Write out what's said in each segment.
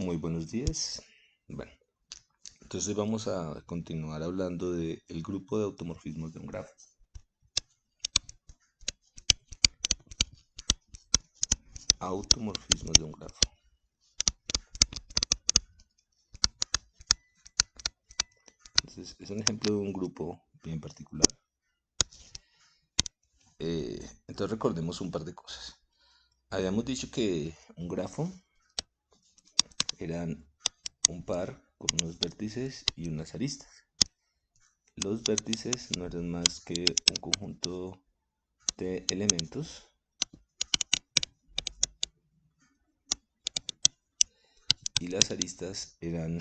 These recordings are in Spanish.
Muy buenos días. Bueno, entonces vamos a continuar hablando del grupo de automorfismos de un grafo. Automorfismos de un grafo. Entonces es un ejemplo de un grupo bien particular. Entonces recordemos un par de cosas. Habíamos dicho que un grafo eran un par con unos vértices y unas aristas. Los vértices no eran más que un conjunto de elementos y las aristas eran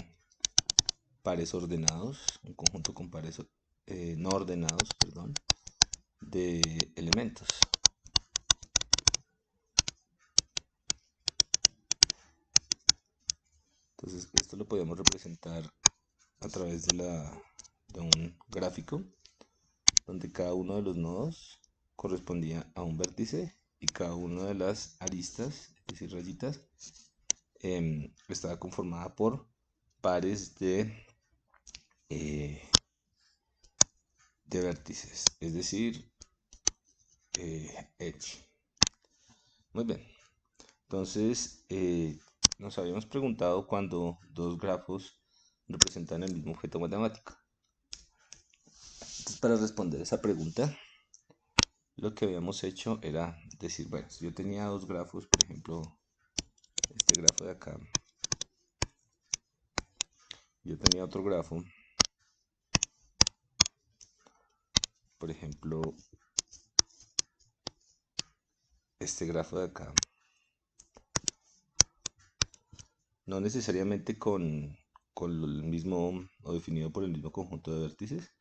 pares ordenados, un conjunto con pares no ordenados, perdón, de elementos. Entonces esto lo podemos representar a través de un gráfico donde cada uno de los nodos correspondía a un vértice y cada una de las aristas, es decir, rayitas, estaba conformada por pares de vértices, es decir, edge. Muy bien. Entonces, nos habíamos preguntado cuando dos grafos representan el mismo objeto matemático. Entonces, para responder esa pregunta, lo que habíamos hecho era decir, bueno, si yo tenía dos grafos, por ejemplo, este grafo de acá, yo tenía otro grafo, por ejemplo, este grafo de acá, no necesariamente con el mismo o definido por el mismo conjunto de vértices.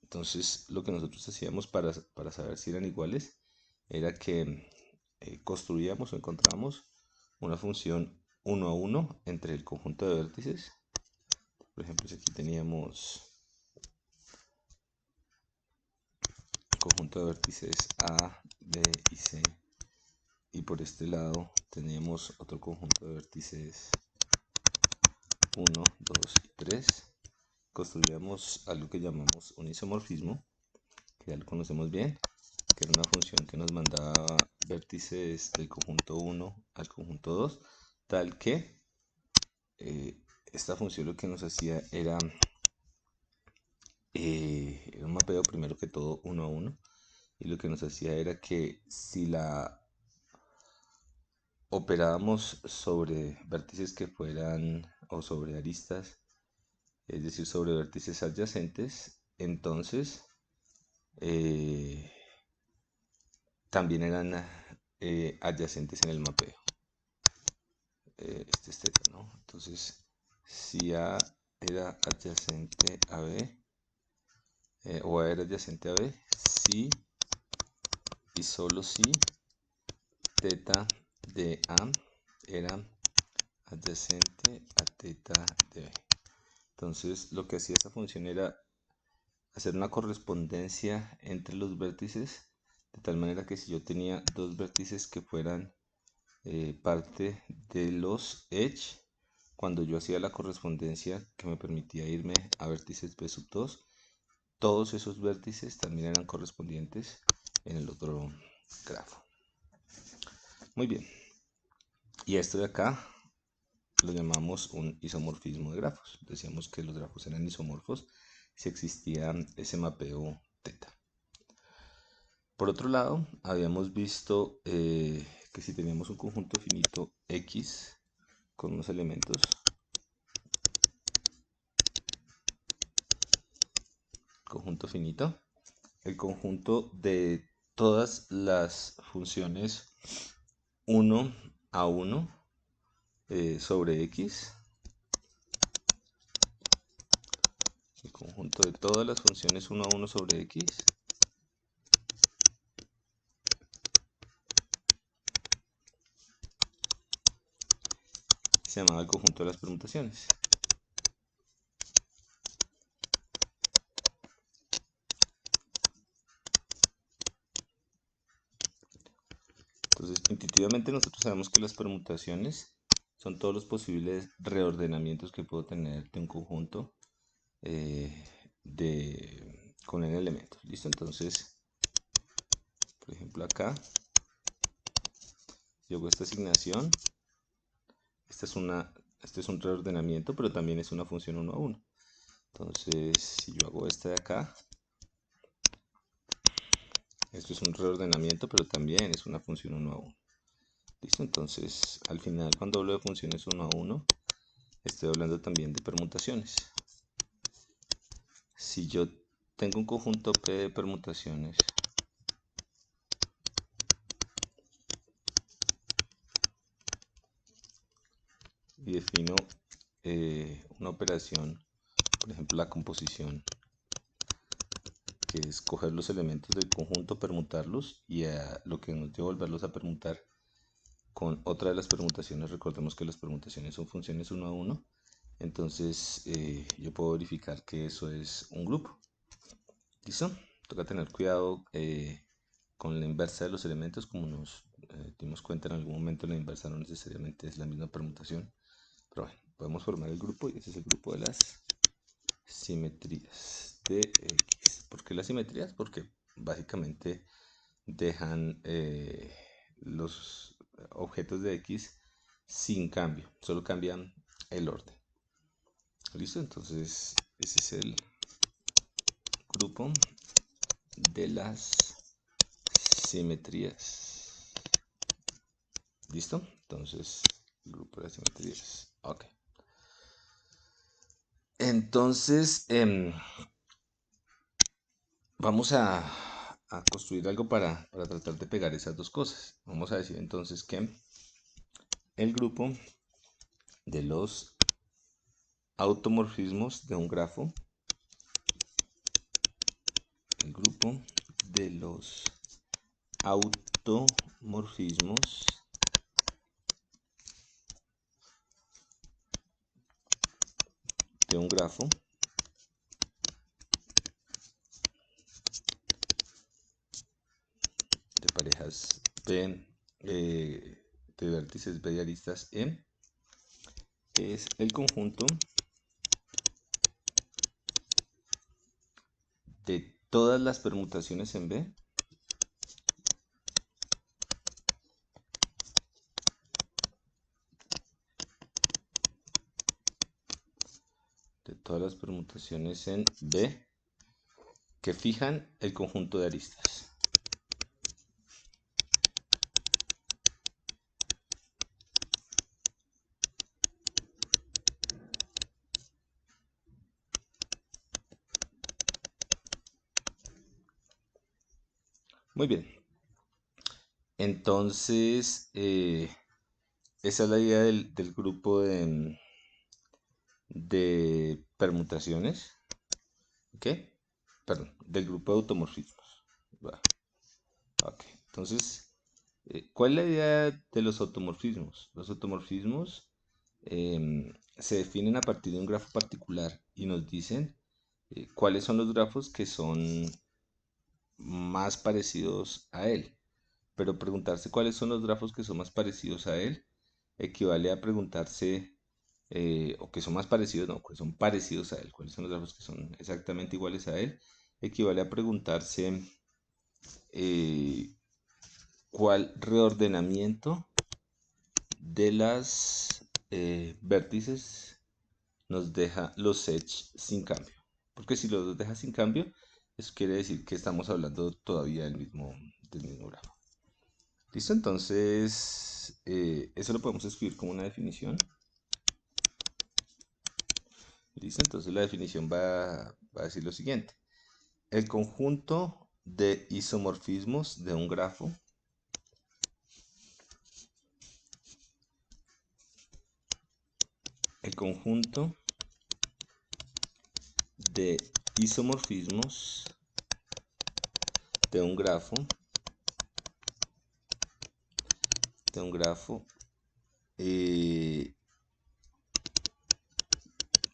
Entonces lo que nosotros hacíamos para saber si eran iguales era que construíamos o encontrábamos una función 1 a 1 entre el conjunto de vértices. Por ejemplo, si aquí teníamos el conjunto de vértices A, B y C, y por este lado teníamos otro conjunto de vértices 1, 2 y 3, construíamos algo que llamamos un isomorfismo, que ya lo conocemos bien, que era una función que nos mandaba vértices del conjunto 1 al conjunto 2, tal que esta función lo que nos hacía era un mapeo primero que todo 1 a 1, y lo que nos hacía era que si la operábamos sobre vértices que fueran o sobre aristas, es decir, sobre vértices adyacentes, entonces también eran adyacentes en el mapeo. Este es θ, ¿no? Entonces, si A era adyacente a B, o A era adyacente a B, si y solo si θ de A era adyacente a θ de B. Entonces, lo que hacía esta función era hacer una correspondencia entre los vértices, de tal manera que si yo tenía dos vértices que fueran parte de los edge, cuando yo hacía la correspondencia que me permitía irme a vértices B sub 2, todos esos vértices también eran correspondientes en el otro grafo. Muy bien, y esto de acá lo llamamos un isomorfismo de grafos. Decíamos que los grafos eran isomorfos si existía ese mapeo θ. Por otro lado, habíamos visto que si teníamos un conjunto finito X con unos elementos, conjunto finito, el conjunto de todas las funciones 1 a 1 sobre X, el conjunto de todas las funciones 1 a 1 sobre X se llamaba el conjunto de las permutaciones. Entonces, intuitivamente nosotros sabemos que las permutaciones son todos los posibles reordenamientos que puedo tener de un conjunto con n elementos. ¿Listo? Entonces, por ejemplo, acá yo hago esta asignación. Este es un reordenamiento, pero también es una función 1 a 1. Entonces, si yo hago este de acá, esto es un reordenamiento, pero también es una función 1 a 1. ¿Listo? Entonces, al final, cuando hablo de funciones 1 a 1, estoy hablando también de permutaciones. Si yo tengo un conjunto P de permutaciones, y defino una operación, por ejemplo la composición, que es coger los elementos del conjunto, permutarlos y lo que nos dio volverlos a permutar con otra de las permutaciones. Recordemos que las permutaciones son funciones 1 a 1, entonces yo puedo verificar que eso es un grupo. ¿Listo? Toca tener cuidado con la inversa de los elementos, como nos dimos cuenta en algún momento. La inversa no necesariamente es la misma permutación, pero bueno, podemos formar el grupo y ese es el grupo de las simetrías de X. ¿Por qué las simetrías? Porque básicamente dejan los objetos de X sin cambio, solo cambian el orden. ¿Listo? Entonces ese es el grupo de las simetrías. ¿Listo? Entonces, el grupo de las simetrías. Ok. Entonces, vamos a construir algo para tratar de pegar esas dos cosas. Vamos a decir entonces que el grupo de los automorfismos de un grafo, el grupo de los automorfismos de un grafo de parejas P de vértices B y aristas E es el conjunto de todas las permutaciones en B que fijan el conjunto de aristas. Muy bien. Entonces, esa es la idea del grupo de permutaciones. ¿Ok? Perdón, del grupo de automorfismos. Ok. Entonces, ¿cuál es la idea de los automorfismos? Los automorfismos se definen a partir de un grafo particular y nos dicen cuáles son los grafos que son más parecidos a él. Pero preguntarse cuáles son los grafos que son más parecidos a él equivale a preguntarse, o que son más parecidos, no, que son parecidos a él, cuáles son los grafos que son exactamente iguales a él, equivale a preguntarse cuál reordenamiento de las vértices nos deja los edge sin cambio. Porque si los deja sin cambio, eso quiere decir que estamos hablando todavía del mismo grafo. ¿Listo? Entonces, eso lo podemos escribir como una definición. ¿Listo? Entonces la definición va a decir lo siguiente. El conjunto de isomorfismos de un grafo el conjunto de isomorfismos de un grafo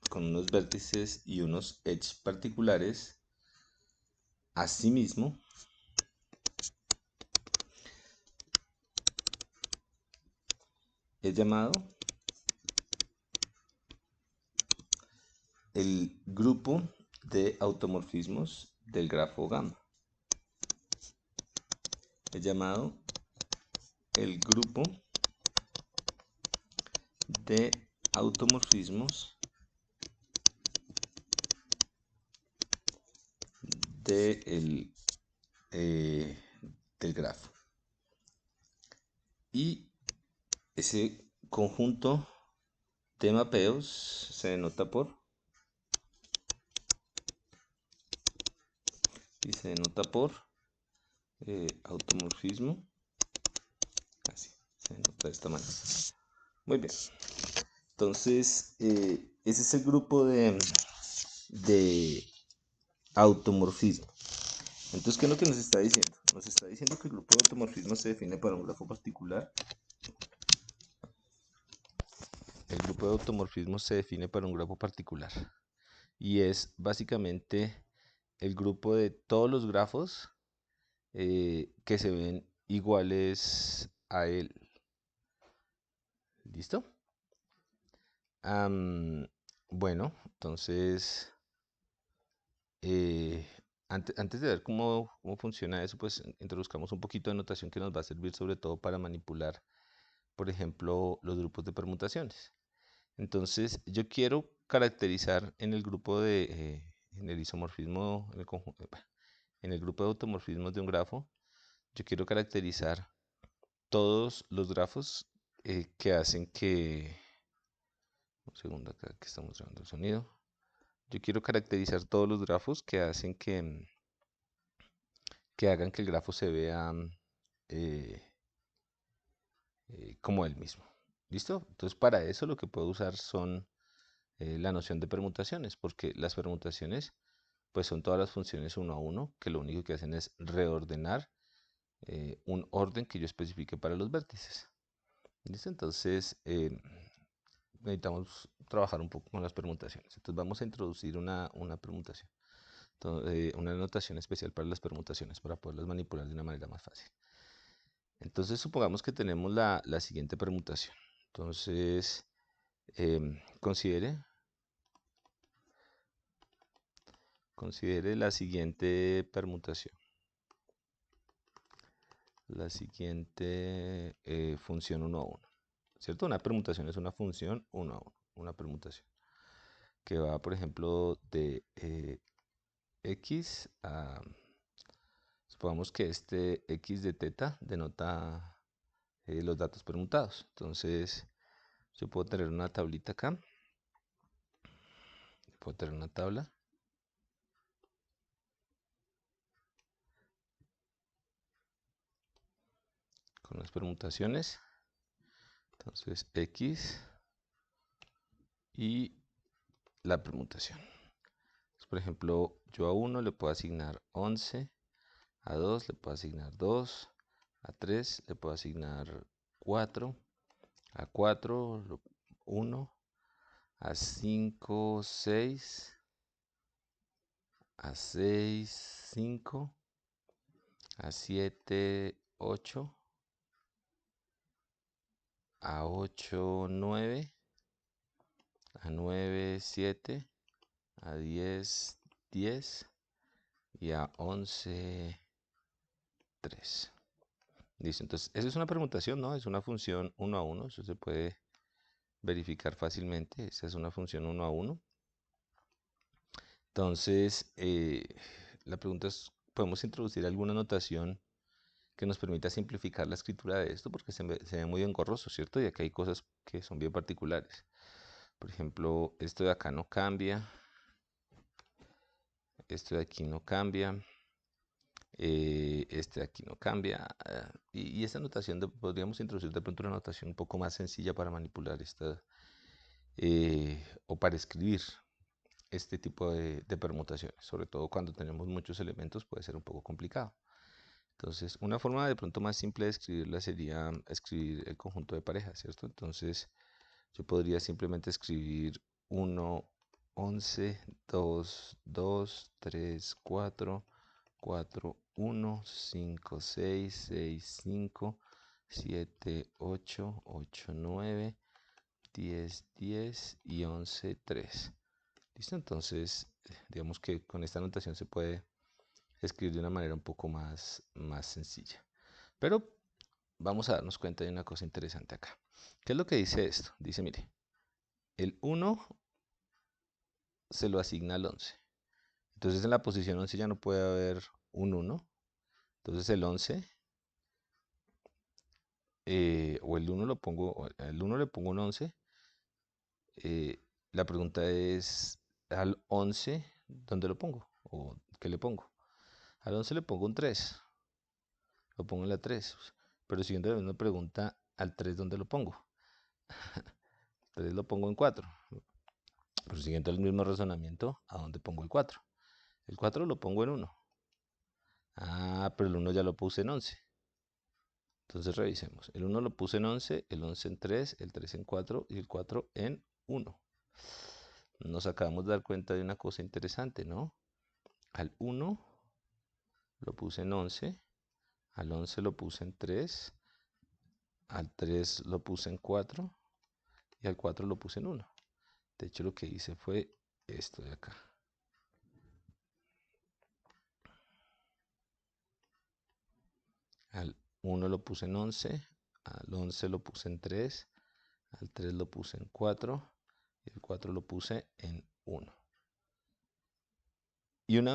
con unos vértices y unos edges particulares, asimismo es llamado el grupo de automorfismos del grafo gamma. Es llamado el grupo de automorfismos del grafo. Y ese conjunto de mapeos se denota por automorfismo. Así se denota de esta manera. Muy bien. Entonces, ese es el grupo de automorfismo. Entonces, ¿qué es lo que nos está diciendo? Nos está diciendo que el grupo de automorfismo se define para un grafo particular. El grupo de automorfismos se define para un grafo particular. Y es básicamente el grupo de todos los grafos que se ven iguales a él. ¿Listo? Bueno, entonces, antes de ver cómo funciona eso, pues introduzcamos un poquito de notación que nos va a servir sobre todo para manipular, por ejemplo, los grupos de permutaciones. Entonces, yo quiero caracterizar en el grupo en el isomorfismo, en el grupo de automorfismos de un grafo, yo quiero caracterizar todos los grafos que hacen que... Un segundo acá que estamos grabando el sonido. Yo quiero caracterizar todos los grafos que hacen que hagan que el grafo se vea como él mismo. ¿Listo? Entonces para eso lo que puedo usar son la noción de permutaciones, porque las permutaciones pues son todas las funciones uno a uno que lo único que hacen es reordenar un orden que yo especifique para los vértices. ¿Listo? Entonces necesitamos trabajar un poco con las permutaciones. Entonces vamos a introducir una permutación. Una notación especial para las permutaciones para poderlas manipular de una manera más fácil. Entonces supongamos que tenemos la siguiente permutación. Entonces considere la siguiente permutación. La siguiente función 1 a 1. ¿Cierto? Una permutación es una función 1 a 1. Una permutación que va, por ejemplo, de x a... Supongamos que este x de teta denota los datos permutados. Entonces, yo puedo tener una tablita acá. Puedo tener una tabla. Con las permutaciones. Entonces, x y la permutación. Entonces, por ejemplo, yo a 1 le puedo asignar 11. A 2 le puedo asignar 2. A 3 le puedo asignar 4. A 4, 1. A 5, 6. A 6, 5. A 7, 8. A 8, 9. A 9, 7. A 10, 10. Y a 11, 3. Listo, entonces, esa es una permutación, ¿no? Es una función 1 a 1, eso se puede verificar fácilmente. Esa es una función 1 a 1. Entonces, la pregunta es, ¿podemos introducir alguna notación que nos permita simplificar la escritura de esto? Porque se ve muy engorroso, ¿cierto? Y acá hay cosas que son bien particulares. Por ejemplo, esto de acá no cambia. Esto de aquí no cambia. Este de aquí no cambia. Y esta notación podríamos introducir de pronto una notación un poco más sencilla para manipular esta o para escribir este tipo de permutaciones. Sobre todo cuando tenemos muchos elementos puede ser un poco complicado. Entonces, una forma de pronto más simple de escribirla sería escribir el conjunto de parejas, ¿cierto? Entonces, yo podría simplemente escribir 1, 11, 2, 2, 3, 4, 4, 1, 5, 6, 6, 5, 7, 8, 8, 9, 10, 10 y 11, 3. ¿Listo? Entonces, digamos que con esta notación se puede escribir de una manera un poco más sencilla. Pero vamos a darnos cuenta de una cosa interesante acá. ¿Qué es lo que dice esto? Dice, mire, el 1 se lo asigna al 11. Entonces en la posición 11 ya no puede haber un 1. Entonces el 11, o el 1 lo pongo, al 1 le pongo un 11. La pregunta es, al 11, ¿dónde lo pongo? ¿O qué le pongo? Al 11 le pongo un 3. Lo pongo en la 3. Pero siguiendo la misma pregunta, al 3, ¿dónde lo pongo? 3 lo pongo en 4. Pero siguiendo el mismo razonamiento, ¿a dónde pongo el 4? El 4 lo pongo en 1. Ah, pero el 1 ya lo puse en 11. Entonces revisemos. El 1 lo puse en 11, el 11 en 3, el 3 en 4 y el 4 en 1. Nos acabamos de dar cuenta de una cosa interesante, ¿no? Al 1 lo puse en 11, al 11 lo puse en 3, al 3 lo puse en 4 y al 4 lo puse en 1. De hecho, lo que hice fue esto de acá. Al 1 lo puse en 11, al 11 lo puse en 3, al 3 lo puse en 4 y el 4 lo puse en 1. Y una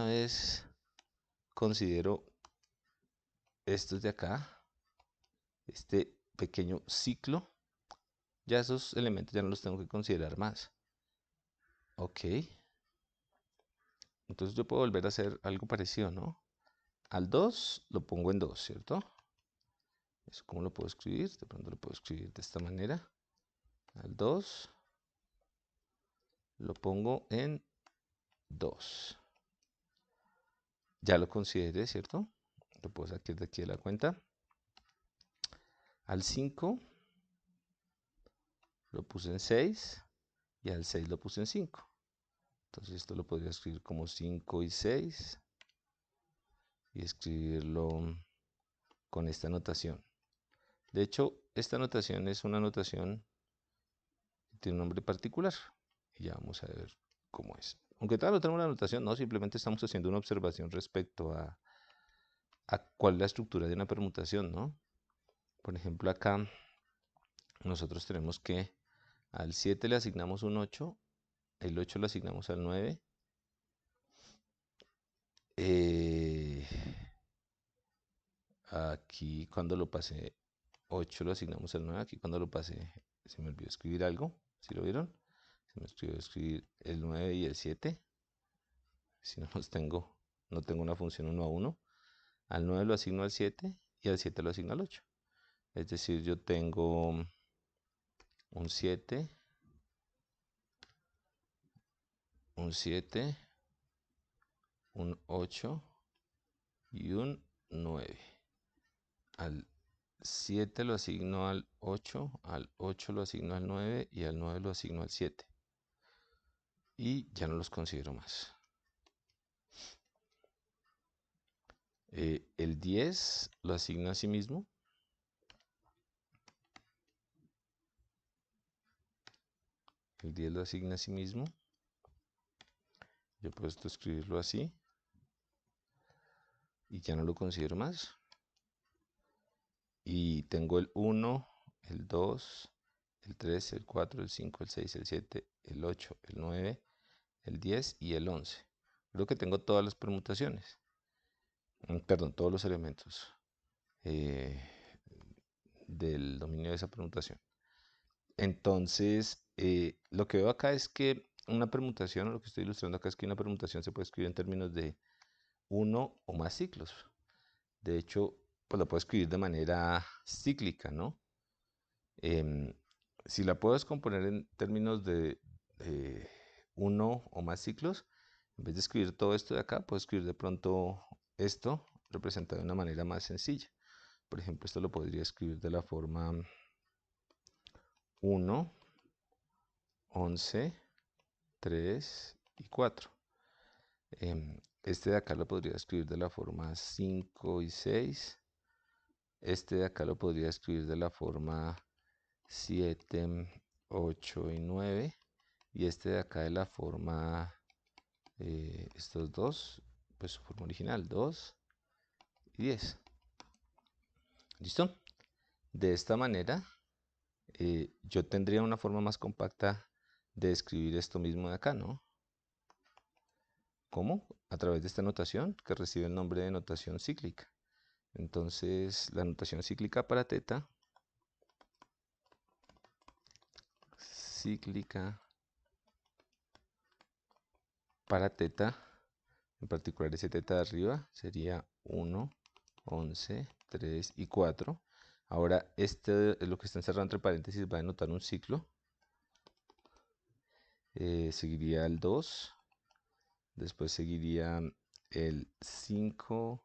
vez considero estos de acá, este pequeño ciclo, ya esos elementos ya no los tengo que considerar más. Ok. Entonces yo puedo volver a hacer algo parecido, ¿no? Al 2 lo pongo en 2, ¿cierto? ¿Eso cómo lo puedo escribir? De pronto lo puedo escribir de esta manera. Al 2 lo pongo en 2. Ya lo consideré, ¿cierto? Lo puedo sacar de aquí de la cuenta. Al 5 lo puse en 6 y al 6 lo puse en 5. Entonces esto lo podría escribir como 5 y 6 y escribirlo con esta notación. De hecho, esta notación es una notación que tiene un nombre particular y ya vamos a ver cómo es. Aunque todavía no tenemos la notación, no, simplemente estamos haciendo una observación respecto a cuál es la estructura de una permutación, ¿no? Por ejemplo, acá nosotros tenemos que al 7 le asignamos un 8, el 8 lo asignamos al 9. Aquí cuando lo pasé 8 lo asignamos al 9, aquí cuando lo pasé se me olvidó escribir algo, ¿sí lo vieron? Se me olvidó escribir el 9 y el 7, si no los tengo, no tengo una función 1 a 1. Al 9 lo asigno al 7 y al 7 lo asigno al 8. Es decir, yo tengo un 7, un 7, un 8 y un 9. Al 7 lo asigno al 8, al 8 lo asigno al 9 y al 9 lo asigno al 7. Y ya no los considero más. El 10 lo asigno a sí mismo. El 10 lo asigna a sí mismo. Yo puedo escribirlo así. Y ya no lo considero más. Y tengo el 1, el 2, el 3, el 4, el 5, el 6, el 7, el 8, el 9, el 10 y el 11. Creo que tengo todas las permutaciones. Perdón, todos los elementos eh, del dominio de esa permutación. Entonces, lo que veo acá es que una permutación, o lo que estoy ilustrando acá es que una permutación se puede escribir en términos de uno o más ciclos. De hecho, pues la puedo escribir de manera cíclica, ¿no? Em, si la puedo descomponer en términos de uno o más ciclos, en vez de escribir todo esto de acá, puedo escribir de pronto esto representado de una manera más sencilla. Por ejemplo, esto lo podría escribir de la forma 1, 11, 3 y 4. Este de acá lo podría escribir de la forma 5 y 6. Este de acá lo podría escribir de la forma 7 8 y 9. Y este de acá de la forma, estos dos, pues su forma original, 2 y 10. ¿Listo? De esta manera, yo tendría una forma más compacta de escribir esto mismo de acá, ¿no? ¿Cómo? A través de esta notación que recibe el nombre de notación cíclica. Entonces, la notación cíclica para teta, cíclica para teta, en particular ese teta de arriba, sería 1, 11, 3 y 4. Ahora, este es lo que está encerrado entre paréntesis, va a denotar un ciclo. Seguiría el 2, después seguiría el 5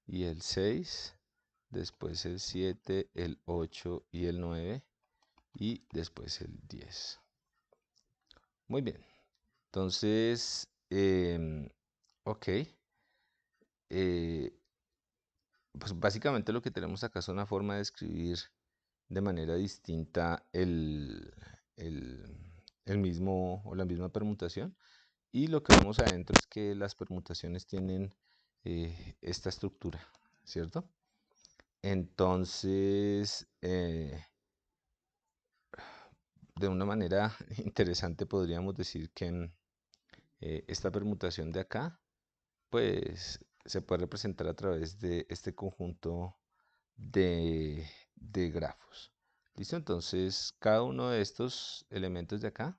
y el 6, después el 7, el 8 y el 9, y después el 10. Muy bien. Entonces, ok. Pues básicamente lo que tenemos acá es una forma de escribir de manera distinta el, el mismo o la misma permutación. Y lo que vemos adentro es que las permutaciones tienen esta estructura, ¿cierto? Entonces, de una manera interesante podríamos decir que esta permutación de acá, pues se puede representar a través de este conjunto de grafos. ¿Listo? Entonces, cada uno de estos elementos de acá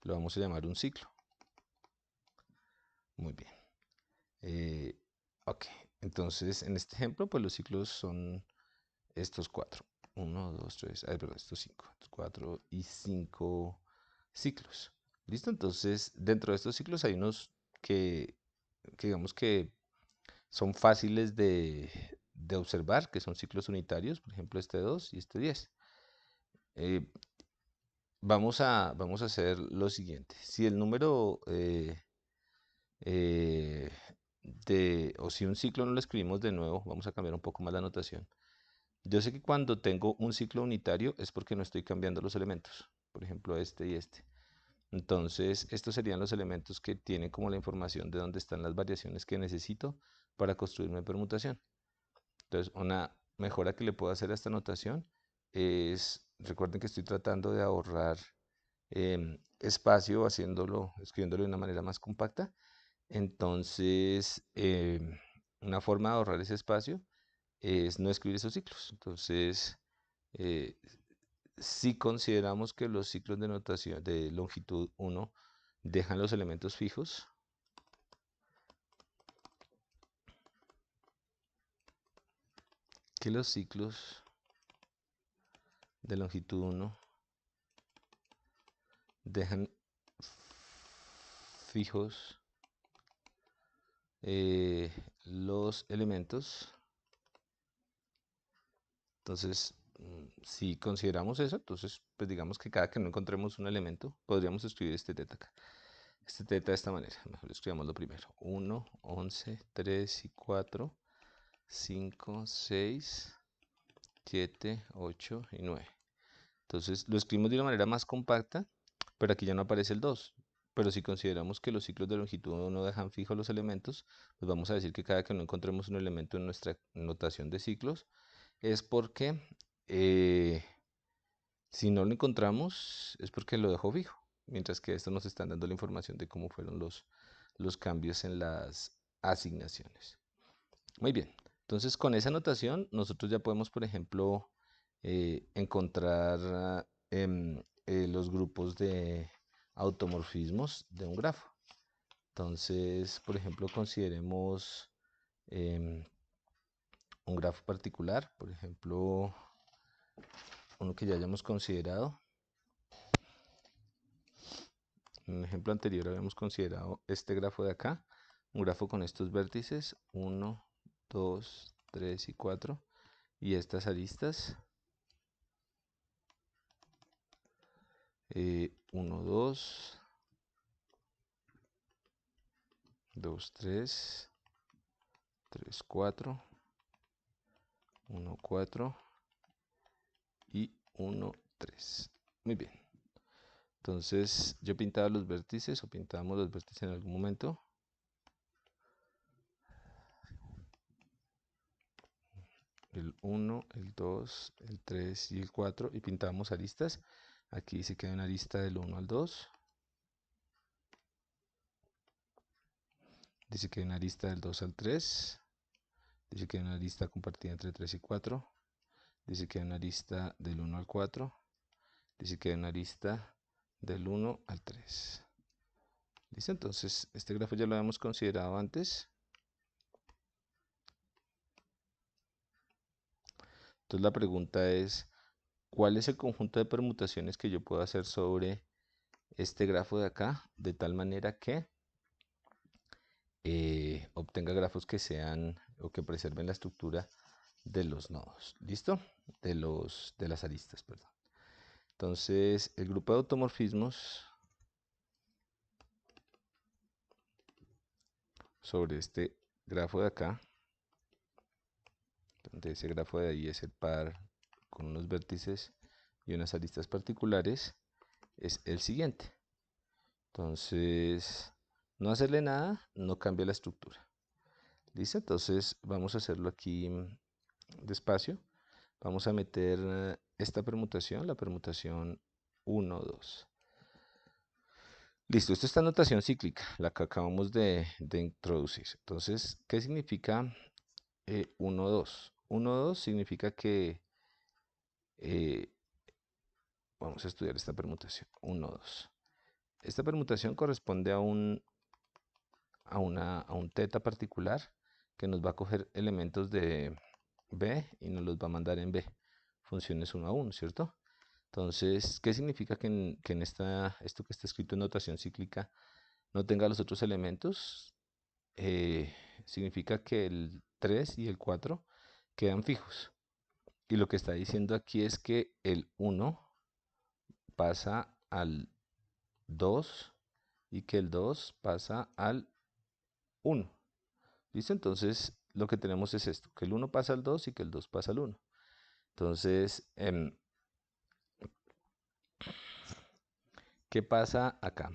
lo vamos a llamar un ciclo. Muy bien. Ok, entonces en este ejemplo, pues los ciclos son estos 4. 1, 2, 3, perdón, estos 5. 4 y 5 ciclos. ¿Listo? Entonces, dentro de estos ciclos hay unos que digamos que son fáciles de observar, que son ciclos unitarios, por ejemplo este 2 y este 10. Eh, vamos a hacer lo siguiente. Si el número eh, o si un ciclo no lo escribimos de nuevo, vamos a cambiar un poco más la notación. Yo sé que cuando tengo un ciclo unitario es porque no estoy cambiando los elementos, por ejemplo este y este. Entonces, estos serían los elementos que tienen como la información de dónde están las variaciones que necesito para construir mi permutación. Entonces, una mejora que le puedo hacer a esta notación es, recuerden que estoy tratando de ahorrar espacio escribiéndolo de una manera más compacta. Entonces, una forma de ahorrar ese espacio es no escribir esos ciclos. Entonces, eh, si consideramos que los ciclos de notación de longitud 1 dejan los elementos fijos, que los ciclos de longitud 1 dejan fijos los elementos. Entonces, si consideramos eso, entonces, pues digamos que cada que no encontremos un elemento, podríamos escribir este teta acá. Este teta de esta manera. Mejor escribámoslo primero. 1, 11, 3 y 4, 5, 6, 7, 8 y 9. Entonces, lo escribimos de una manera más compacta, pero aquí ya no aparece el 2. Pero si consideramos que los ciclos de longitud no dejan fijos los elementos, pues vamos a decir que cada que no encontremos un elemento en nuestra notación de ciclos, es porque si no lo encontramos es porque lo dejó fijo, mientras que esto nos están dando la información de cómo fueron los cambios en las asignaciones. Muy bien, entonces con esa notación nosotros ya podemos, por ejemplo, encontrar los grupos de automorfismos de un grafo. Entonces, por ejemplo, consideremos em, un grafo particular, por ejemplo, uno que ya hayamos considerado. En un ejemplo anterior habíamos considerado este grafo de acá, un grafo con estos vértices, 1, 2, 3 y 4, y estas aristas, 1, 2, 2, 3, 3, 4, 1, 4 y 1, 3. Muy bien. Entonces yo pintaba los vértices o pintábamos los vértices en algún momento. El 1, el 2, el 3 y el 4 y pintábamos aristas. Aquí dice que hay una arista del 1 al 2. Dice que hay una arista del 2 al 3. Dice que hay una arista compartida entre 3 y 4. Dice que hay una arista del 1 al 4. Dice que hay una arista del 1 al 3. ¿Listo? Entonces, este grafo ya lo habíamos considerado antes. Entonces la pregunta es, ¿cuál es el conjunto de permutaciones que yo puedo hacer sobre este grafo de acá? De tal manera que obtenga grafos que sean o que preserven la estructura de los nodos. ¿Listo? De las aristas, perdón. Entonces, el grupo de automorfismos sobre este grafo de acá, donde ese grafo de ahí es el par con unos vértices y unas aristas particulares, es el siguiente. Entonces, no hacerle nada no cambia la estructura. ¿Listo? Entonces, vamos a hacerlo aquí despacio. Vamos a meter esta permutación, la permutación 1, 2. Listo, esto es esta notación cíclica, la que acabamos de introducir. Entonces, ¿qué significa 1, 2? 1, 2 significa que eh, vamos a estudiar esta permutación. 1, 2. Esta permutación corresponde a un teta particular que nos va a coger elementos de B y nos los va a mandar en B. Funciones 1 a 1, ¿cierto? Entonces, ¿qué significa que en esto que está escrito en notación cíclica no tenga los otros elementos? Significa que el 3 y el 4 quedan fijos. Y lo que está diciendo aquí es que el 1 pasa al 2 y que el 2 pasa al 1. ¿Listo? Entonces, lo que tenemos es esto, que el 1 pasa al 2 y que el 2 pasa al 1. Entonces, ¿qué pasa acá?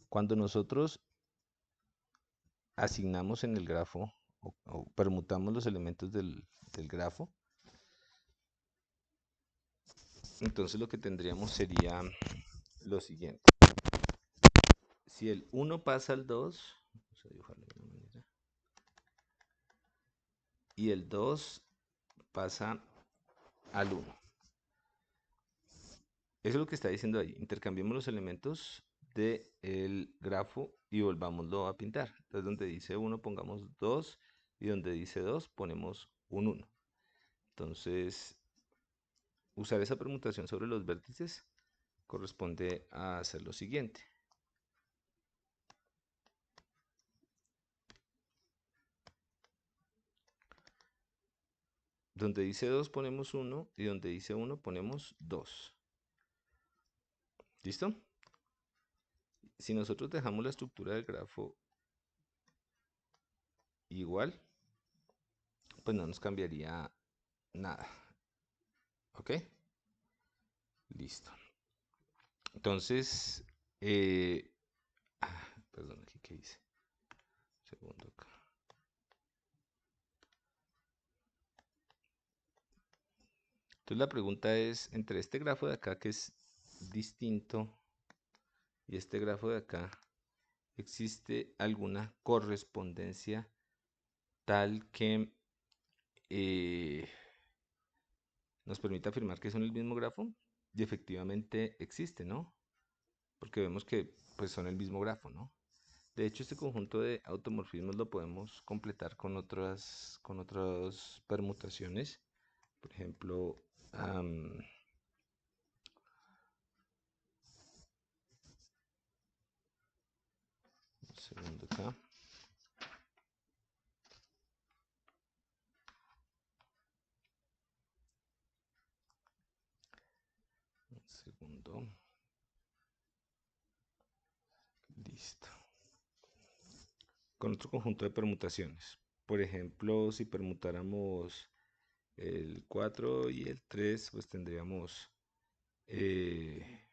Cuando nosotros asignamos en el grafo o permutamos los elementos del grafo, entonces lo que tendríamos sería lo siguiente. Si el 1 pasa al 2, vamos a dibujarlo de una manera, y el 2 pasa al 1. Eso es lo que está diciendo ahí. Intercambiemos los elementos del grafo y volvámoslo a pintar. Entonces donde dice 1 pongamos 2 y donde dice 2 ponemos un 1. Entonces usar esa permutación sobre los vértices corresponde a hacer lo siguiente. Donde dice 2 ponemos 1 y donde dice 1 ponemos 2. ¿Listo? Si nosotros dejamos la estructura del grafo igual, pues no nos cambiaría nada. ¿Ok? Listo. Entonces, perdón, aquí qué hice. Segundo acá. Entonces la pregunta es, entre este grafo de acá que es distinto y este grafo de acá, ¿existe alguna correspondencia tal que nos permite afirmar que son el mismo grafo? Y efectivamente existe, ¿no? Porque vemos que pues son el mismo grafo, ¿no? De hecho, este conjunto de automorfismos lo podemos completar con otras permutaciones. Por ejemplo, un segundo acá. Un segundo. Listo. Con otro conjunto de permutaciones. Por ejemplo, si permutáramos el 4 y el 3, pues tendríamos de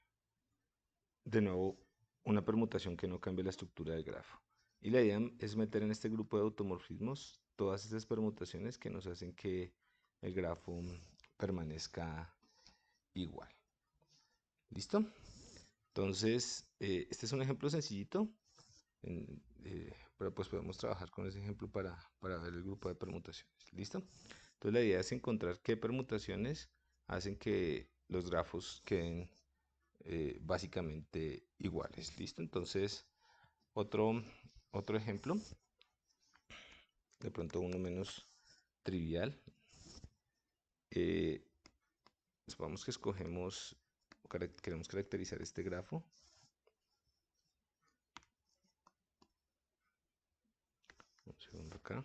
nuevo, una permutación que no cambie la estructura del grafo. Y la idea es meter en este grupo de automorfismos todas esas permutaciones que nos hacen que el grafo permanezca igual. ¿Listo? Entonces, este es un ejemplo sencillito, pero pues podemos trabajar con ese ejemplo para ver el grupo de permutaciones. ¿Listo? Entonces la idea es encontrar qué permutaciones hacen que los grafos queden básicamente iguales. ¿Listo? Entonces, otro ejemplo, de pronto uno menos trivial. Supongamos que queremos caracterizar este grafo. Un segundo acá.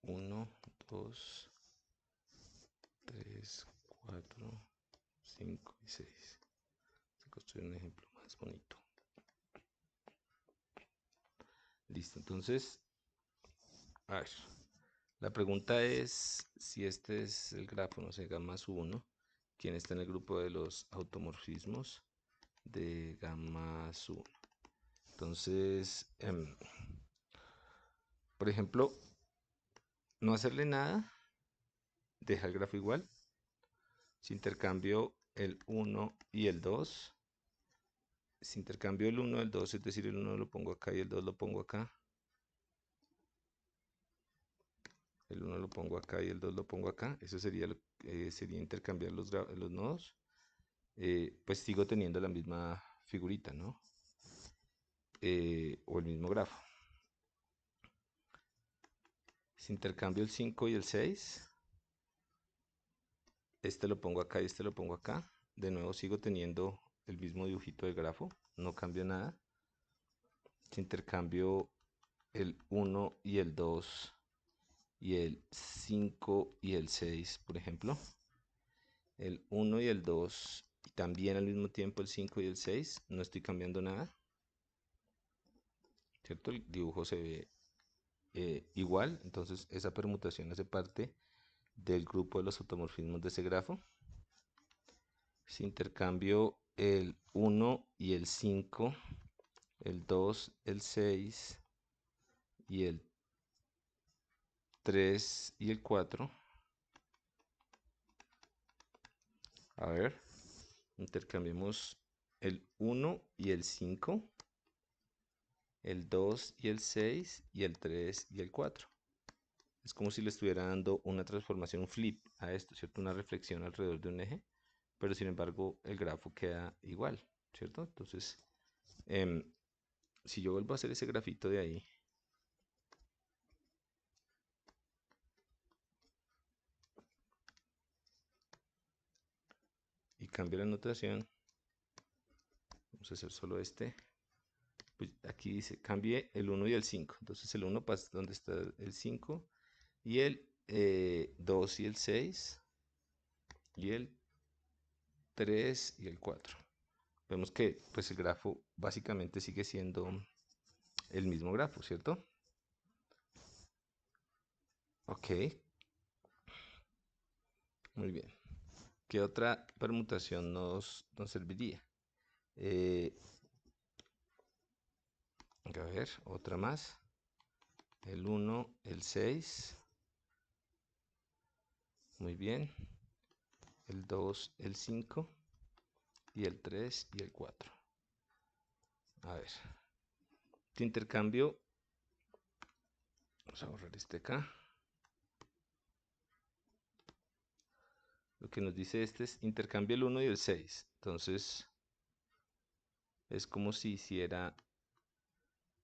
1, 2, 3, 4, 5 y 6. Se construye un ejemplo más bonito. Listo, entonces, a ver, la pregunta es si este es el grafo, no sé, gamma 1, ¿quién está en el grupo de los automorfismos de gamma 1? Entonces, por ejemplo, no hacerle nada, deja el grafo igual. Si intercambio el 1 y el 2, si intercambio el 1 y el 2, es decir, el 1 lo pongo acá y el 2 lo pongo acá. El 1 lo pongo acá y el 2 lo pongo acá. Eso sería intercambiar los nodos. Pues sigo teniendo la misma figurita, ¿no? O el mismo grafo. Si intercambio el 5 y el 6, este lo pongo acá y este lo pongo acá. De nuevo sigo teniendo el mismo dibujito del grafo, no cambio nada. Si intercambio el 1 y el 2 y el 5 y el 6, por ejemplo, el 1 y el 2 y también al mismo tiempo el 5 y el 6, no estoy cambiando nada, ¿cierto? El dibujo se ve igual, entonces esa permutación hace parte del grupo de los automorfismos de ese grafo. Si intercambio el 1 y el 5, el 2, el 6 y el 3 y el 4, a ver, intercambiemos el 1 y el 5, el 2 y el 6 y el 3 y el 4. Es como si le estuviera dando una transformación, un flip a esto, ¿cierto? Una reflexión alrededor de un eje, pero sin embargo el grafo queda igual, ¿cierto? Entonces, si yo vuelvo a hacer ese grafito de ahí, y cambio la notación, vamos a hacer solo este, pues aquí dice, cambie el 1 y el 5, entonces el 1 pasa donde está el 5, y el 2 y el 6, y el 3 y el 4. Vemos que pues el grafo básicamente sigue siendo el mismo grafo, ¿cierto? Ok, muy bien. ¿Qué otra permutación nos serviría? A ver, otra más. El 1, el 6. Muy bien. El 2, el 5. Y el 3 y el 4. A ver. Te intercambio. Vamos a borrar este acá. Lo que nos dice este es intercambio el 1 y el 6. Entonces, es como si hiciera.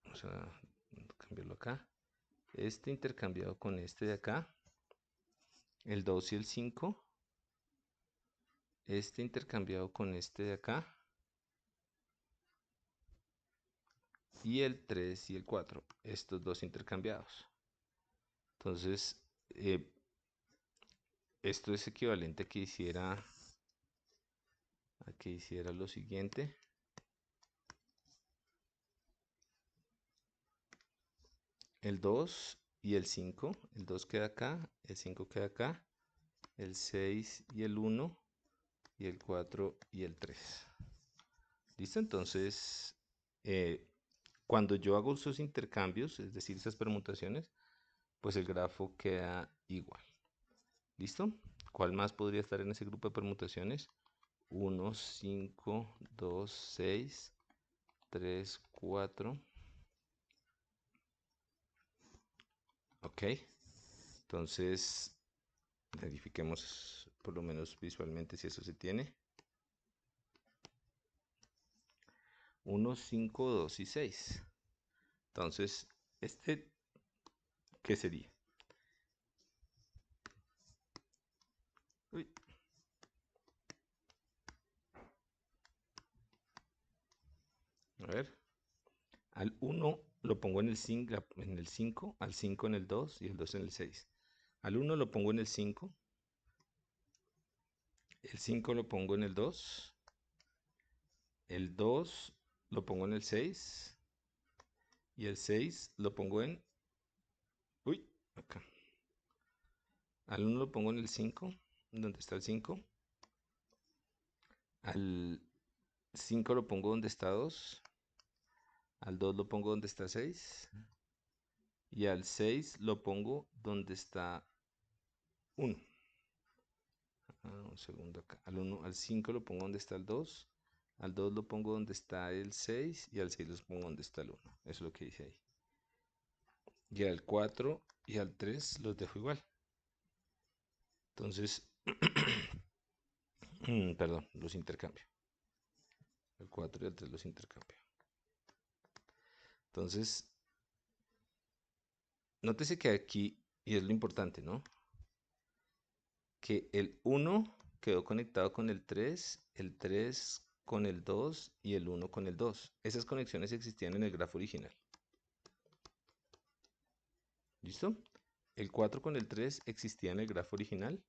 Vamos a cambiarlo acá. Este intercambiado con este de acá. El 2 y el 5. Este intercambiado con este de acá. Y el 3 y el 4. Estos dos intercambiados. Entonces, esto es equivalente a que hiciera lo siguiente. El 2 y el 5. El 2 queda acá, el 5 queda acá, el 6 y el 1, y el 4 y el 3. ¿Listo? Entonces, cuando yo hago esos intercambios, es decir, esas permutaciones, pues el grafo queda igual. ¿Listo? ¿Cuál más podría estar en ese grupo de permutaciones? 1, 5, 2, 6, 3, 4. Ok. Entonces, verifiquemos por lo menos visualmente si eso se tiene. 1, 5, 2 y 6. Entonces, ¿qué sería? Uy. A ver. Al 1 lo pongo en el 5, al 5 en el 2 y el 2 en el 6. Al 1 lo pongo en el 5, el 5 lo pongo en el 2, el 2 lo pongo en el 6 y el 6 lo pongo en... Uy, acá. Al 1 lo pongo en el 5, donde está el 5. Al 5 lo pongo donde está 2. Al 2 lo pongo donde está 6. Y al 6 lo pongo donde está 1. Un segundo acá. Al 5 lo pongo donde está el 2. Al 2 lo pongo donde está el 6. Y al 6 los pongo donde está el 1. Eso es lo que dice ahí. Y al 4 y al 3 los dejo igual. Entonces, perdón, los intercambio. El 4 y el 3 los intercambio. Entonces, nótese que aquí, y es lo importante, ¿no? Que el 1 quedó conectado con el 3 con el 2 y el 1 con el 2. Esas conexiones existían en el grafo original. ¿Listo? El 4 con el 3 existía en el grafo original.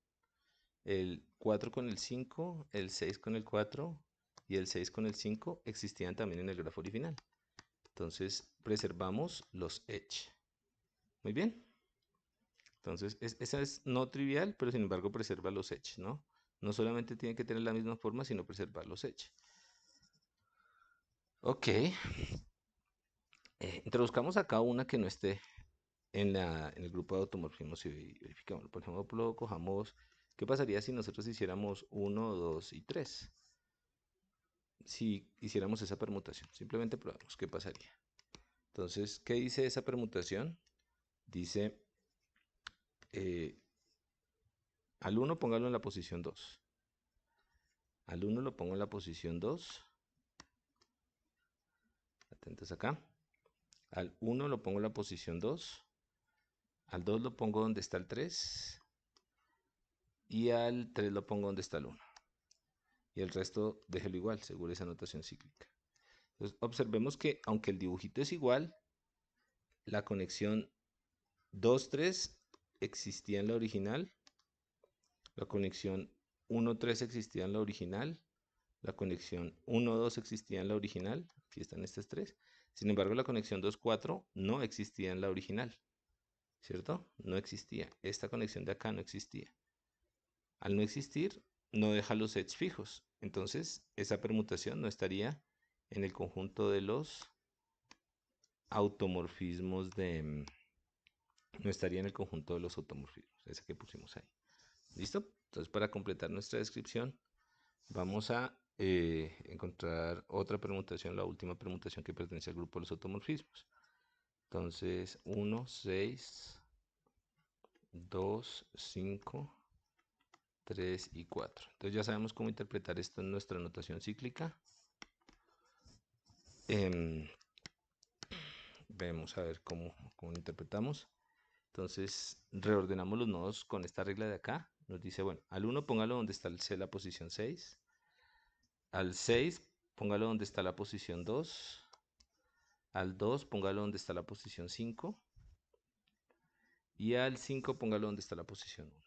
El 4 con el 5, el 6 con el 4 y el 6 con el 5 existían también en el grafo original. Entonces preservamos los edge. Muy bien. Entonces esa es no trivial, pero sin embargo preserva los edge, ¿no? No solamente tiene que tener la misma forma, sino preservar los edge. Ok. Introduzcamos acá una que no esté en el grupo de automorfismos y verificamos. Por ejemplo, cojamos, ¿qué pasaría si nosotros hiciéramos 1, 2 y 3? Si hiciéramos esa permutación, simplemente probamos qué pasaría. Entonces, ¿qué dice esa permutación? Dice, al 1 póngalo en la posición 2. Al 1 lo pongo en la posición 2. Atentos acá. Al 1 lo pongo en la posición 2. Al 2 lo pongo donde está el 3. Y al 3 lo pongo donde está el 1. Y el resto déjelo igual, según esa notación cíclica. Entonces, observemos que aunque el dibujito es igual, la conexión 2, 3 existía en la original, la conexión 1, 3 existía en la original, la conexión 1, 2 existía en la original, aquí están estas tres. Sin embargo, la conexión 2, 4 no existía en la original, ¿cierto? No existía. Esta conexión de acá no existía. Al no existir, no deja los sets fijos. Entonces, esa permutación no estaría en el conjunto de los automorfismos de... No estaría en el conjunto de los automorfismos, ese que pusimos ahí. ¿Listo? Entonces, para completar nuestra descripción, vamos a encontrar otra permutación, la última permutación que pertenece al grupo de los automorfismos. Entonces, 1, 6, 2, 5, 3 y 4. Entonces ya sabemos cómo interpretar esto en nuestra notación cíclica. Vemos a ver cómo interpretamos. Entonces reordenamos los nodos con esta regla de acá. Nos dice, bueno, al 1 póngalo donde está la posición 6. Al 6 póngalo donde está la posición 2. Al 2 póngalo donde está la posición 5. Y al 5 póngalo donde está la posición 1.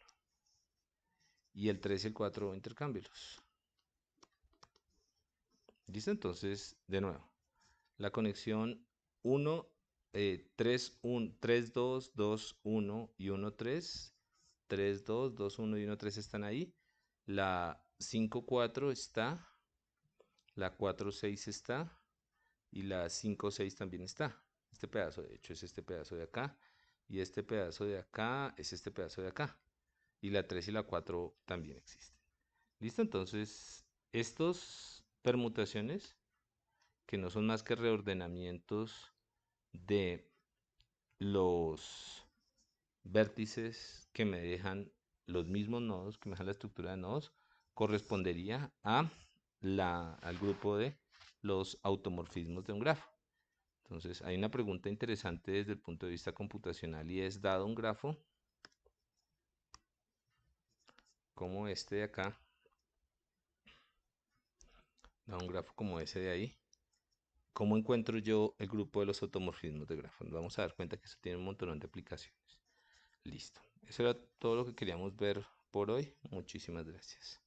Y el 3 y el 4 intercámbielos. ¿Listo? Entonces, de nuevo, la conexión 1 3, 2, 2, 1 y 1, 3. 3, 2, 2, 1 y 1, 3 están ahí. La 5, 4 está. La 4, 6 está. Y la 5, 6 también está. Este pedazo, de hecho, es este pedazo de acá. Y este pedazo de acá es este pedazo de acá. Y la 3 y la 4 también existen. ¿Listo? Entonces, estas permutaciones, que no son más que reordenamientos de los vértices que me dejan los mismos nodos, que me dejan la estructura de nodos, correspondería a al grupo de los automorfismos de un grafo. Entonces, hay una pregunta interesante desde el punto de vista computacional y es, dado un grafo como este de acá, dado un grafo como ese de ahí, ¿cómo encuentro yo el grupo de los automorfismos de grafos? Nos vamos a dar cuenta que eso tiene un montón de aplicaciones. Listo. Eso era todo lo que queríamos ver por hoy. Muchísimas gracias.